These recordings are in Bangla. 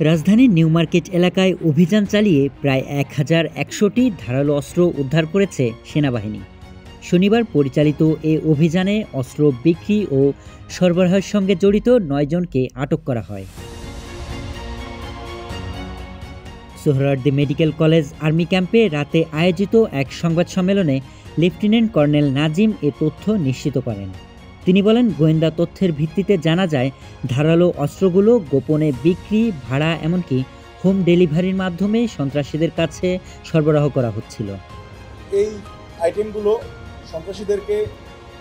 রাজধানীর নিউ মার্কেট এলাকায় অভিযান চালিয়ে প্রায় ১,১০০টি ধারালো অস্ত্র উদ্ধার করেছে সেনাবাহিনী। শনিবার পরিচালিত এ অভিযানে অস্ত্র বিক্রি ও সরবরাহের সঙ্গে জড়িত ৯ জনকে আটক করা হয়। সোহরাওয়ার্দী মেডিকেল কলেজ আর্মি ক্যাম্পে রাতে আয়োজিত এক সংবাদ সম্মেলনে লেফটেন্যান্ট কর্নেল নাজিম এ তথ্য নিশ্চিত করেন। তিনি বলেন, গোয়েন্দা তথ্যের ভিত্তিতে জানা যায় ধারালো অস্ত্রগুলো গোপনে বিক্রি, ভাড়া এমনকি হোম ডেলিভারির মাধ্যমে সন্ত্রাসীদের কাছে সরবরাহ করা হচ্ছিল। এই আইটেমগুলো সন্ত্রাসীদেরকে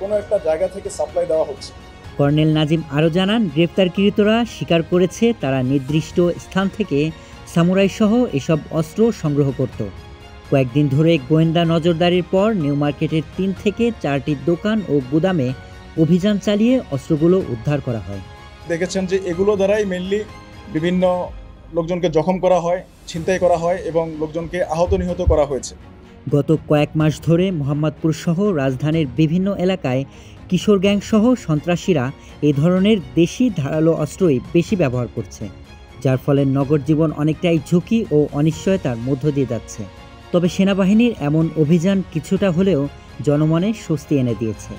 কোনো একটা জায়গা থেকে সাপ্লাই দেওয়া হচ্ছে। কর্নেল নাজিম আরও জানান, গ্রেপ্তারকৃতরা স্বীকার করেছে তারা নির্দিষ্ট স্থান থেকে সামুরাই সহ এসব অস্ত্র সংগ্রহ করত। কয়েকদিন ধরে গোয়েন্দা নজরদারির পর নিউ মার্কেটের ৩ থেকে ৪টি দোকান ও গুদামে অভিযান চালিয়ে অস্ত্রগুলো উদ্ধার করা হয়। দেখেছেন যে এগুলো দ্বারাই মেইনলি বিভিন্ন লোকজনকে জখম করা হয়, ছিনতাই করা হয় এবং লোকজনকে আহত নিহত করা হয়েছে। গত কয়েক মাস ধরে মোহাম্মদপুর সহ রাজধানীর বিভিন্ন এলাকায় কিশোর গ্যাং সহ সন্ত্রাসীরা এ ধরনের দেশি ধারালো অস্ত্রই বেশি ব্যবহার করছে, যার ফলে নগর জীবন অনেকটাই ঝুঁকি ও অনিশ্চয়তার মধ্য দিয়ে যাচ্ছে। তবে সেনাবাহিনীর এমন অভিযান কিছুটা হলেও জনমনে স্বস্তি এনে দিয়েছে।